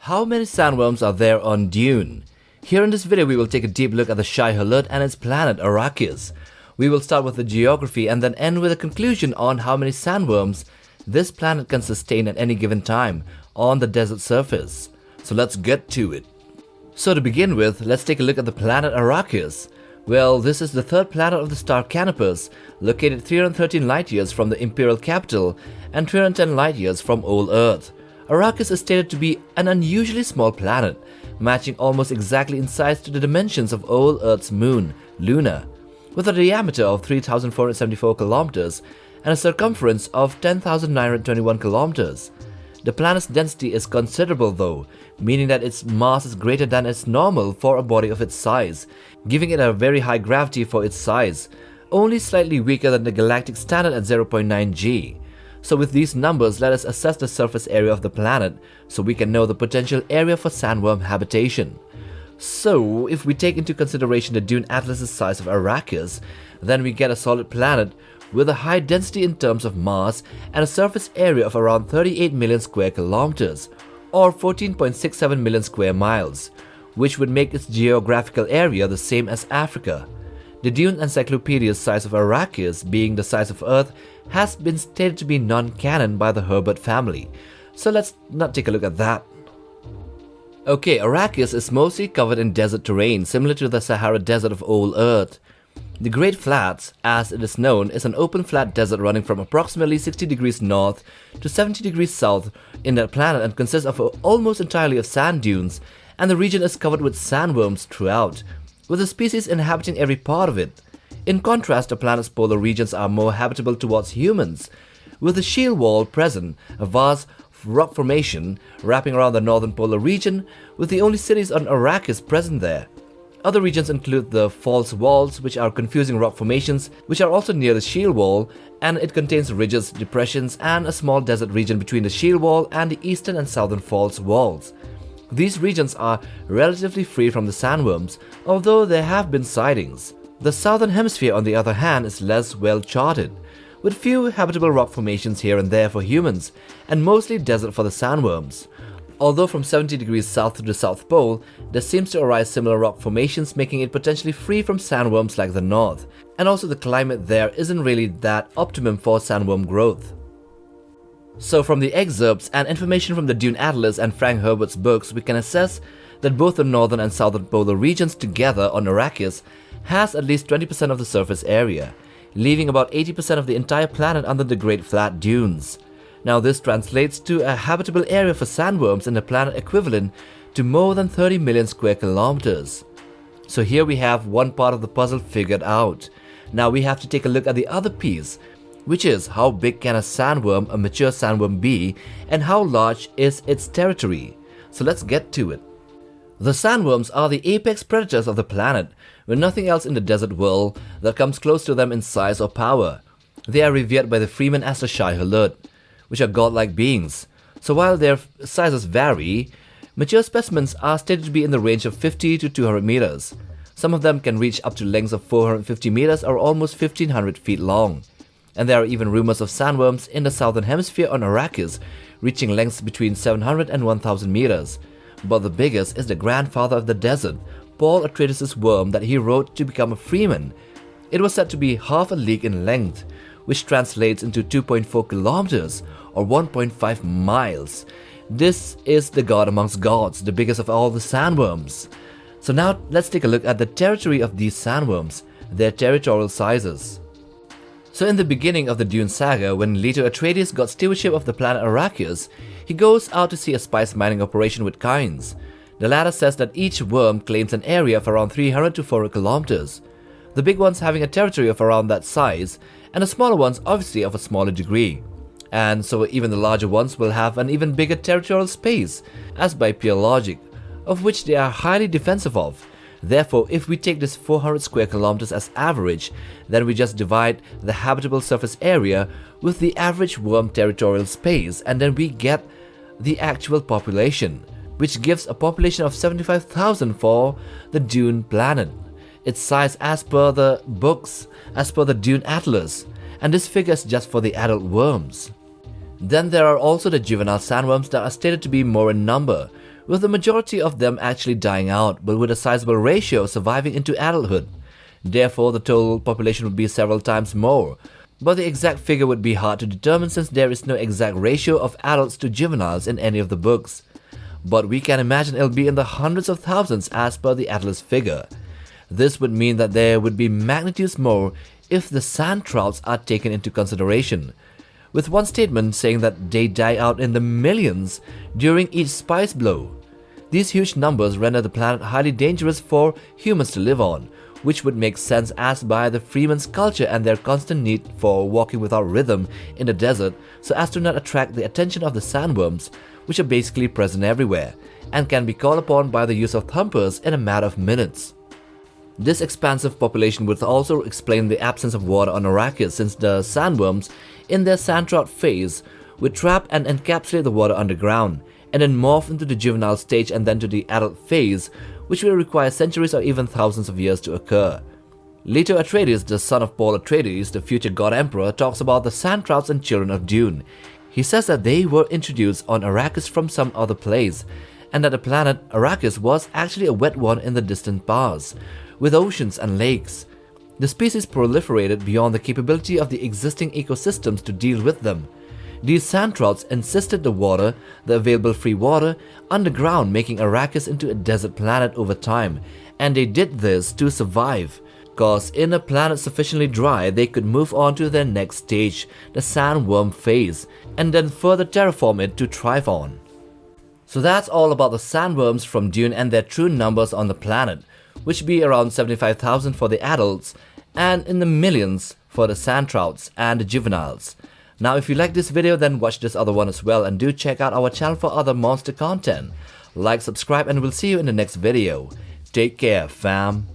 How many sandworms are there on Dune? Here in this video we will take a deep look at the Shai hulud and its planet Arrakis. We will start with the geography and then end with a conclusion on how many sandworms this planet can sustain at any given time on the desert surface. So let's get to it. So to begin with, let's take a look at the planet Arrakis. Well, this is the third planet of the star Canopus, located 313 light years from the imperial capital and 310 light years from old Earth. Arrakis is stated to be an unusually small planet, matching almost exactly in size to the dimensions of old Earth's moon, Luna, with a diameter of 3,474 kilometers and a circumference of 10,921 kilometers. The planet's density is considerable though, meaning that its mass is greater than is normal for a body of its size, giving it a very high gravity for its size, only slightly weaker than the galactic standard at 0.9 g. So with these numbers, let us assess the surface area of the planet so we can know the potential area for sandworm habitation. So if we take into consideration the Dune Atlas's size of Arrakis, then we get a solid planet with a high density in terms of mass and a surface area of around 38 million square kilometers, or 14.67 million square miles, which would make its geographical area the same as Africa. The Dune Encyclopedia's size of Arrakis, being the size of Earth, has been stated to be non-canon by the Herbert family, so let's not take a look at that. Okay, Arrakis is mostly covered in desert terrain similar to the Sahara Desert of old Earth. The Great Flats, as it is known, is an open flat desert running from approximately 60 degrees north to 70 degrees south in that planet and consists of almost entirely of sand dunes, and the region is covered with sandworms throughout, with a species inhabiting every part of it. In contrast, the planet's polar regions are more habitable towards humans, with the shield wall present, a vast rock formation wrapping around the northern polar region, with the only cities on Arrakis present there. Other regions include the false walls, which are confusing rock formations which are also near the shield wall, and it contains ridges, depressions, and a small desert region between the shield wall and the eastern and southern false walls. These regions are relatively free from the sandworms, although there have been sightings. The southern hemisphere, on the other hand, is less well charted, with few habitable rock formations here and there for humans, and mostly desert for the sandworms. Although from 70 degrees south to the South Pole, there seems to arise similar rock formations, making it potentially free from sandworms like the North, and also the climate there isn't really that optimum for sandworm growth. So from the excerpts and information from the Dune Atlas and Frank Herbert's books, we can assess that both the northern and southern polar regions together on Arrakis has at least 20% of the surface area, leaving about 80% of the entire planet under the Great Flat Dunes. Now this translates to a habitable area for sandworms in the planet equivalent to more than 30 million square kilometers. So here we have one part of the puzzle figured out. Now we have to take a look at the other piece, which is how big can a mature sandworm be, and how large is its territory. So let's get to it. The sandworms are the apex predators of the planet, with nothing else in the desert world that comes close to them in size or power. They are revered by the freemen as the Shai hulud, which are godlike beings. So while their sizes vary, mature specimens are stated to be in the range of 50 to 200 meters. Some of them can reach up to lengths of 450 meters or almost 1500 feet long. And there are even rumors of sandworms in the southern hemisphere on Arrakis, reaching lengths between 700 and 1000 meters. But the biggest is the grandfather of the desert, Paul Atreides' worm that he wrote to become a freeman. It was said to be half a league in length, which translates into 2.4 kilometers or 1.5 miles. This is the god amongst gods, the biggest of all the sandworms. So now let's take a look at the territory of these sandworms, their territorial sizes. So in the beginning of the Dune saga, when Leto Atreides got stewardship of the planet Arrakis, he goes out to see a spice mining operation with Kynes. The latter says that each worm claims an area of around 300 to 400 kilometers, the big ones having a territory of around that size, and the smaller ones obviously of a smaller degree. And so even the larger ones will have an even bigger territorial space, as by pure logic, of which they are highly defensive of. Therefore, if we take this 400 square kilometers as average, then we just divide the habitable surface area with the average worm territorial space, and then we get the actual population, which gives a population of 75,000 for the Dune planet. Its size as per the books, as per the Dune Atlas, and this figure is just for the adult worms. Then there are also the juvenile sandworms that are stated to be more in number, with the majority of them actually dying out, but with a sizable ratio surviving into adulthood. Therefore, the total population would be several times more, but the exact figure would be hard to determine since there is no exact ratio of adults to juveniles in any of the books. But we can imagine it'll be in the hundreds of thousands as per the Atlas figure. This would mean that there would be magnitudes more if the sand trouts are taken into consideration, with one statement saying that they die out in the millions during each spice blow. These huge numbers render the planet highly dangerous for humans to live on, which would make sense as by the Freeman's culture and their constant need for walking without rhythm in the desert so as to not attract the attention of the sandworms, which are basically present everywhere, and can be called upon by the use of thumpers in a matter of minutes. This expansive population would also explain the absence of water on Arrakis since the sandworms, in their sand trout phase, would trap and encapsulate the water underground, and then morph into the juvenile stage and then to the adult phase, which will require centuries or even thousands of years to occur. Leto Atreides, the son of Paul Atreides, the future God Emperor, talks about the sand trouts and children of Dune. He says that they were introduced on Arrakis from some other place, and that the planet Arrakis was actually a wet one in the distant past, with oceans and lakes. The species proliferated beyond the capability of the existing ecosystems to deal with them. These sand trouts insisted the water, the available free water, underground, making Arrakis into a desert planet over time, and they did this to survive, cause in a planet sufficiently dry they could move on to their next stage, the sandworm phase, and then further terraform it to thrive on. So that's all about the sandworms from Dune and their true numbers on the planet, which be around 75,000 for the adults and in the millions for the sand trouts and the juveniles. Now if you like this video, then watch this other one as well, and do check out our channel for other monster content. Like, subscribe, and we'll see you in the next video. Take care, fam.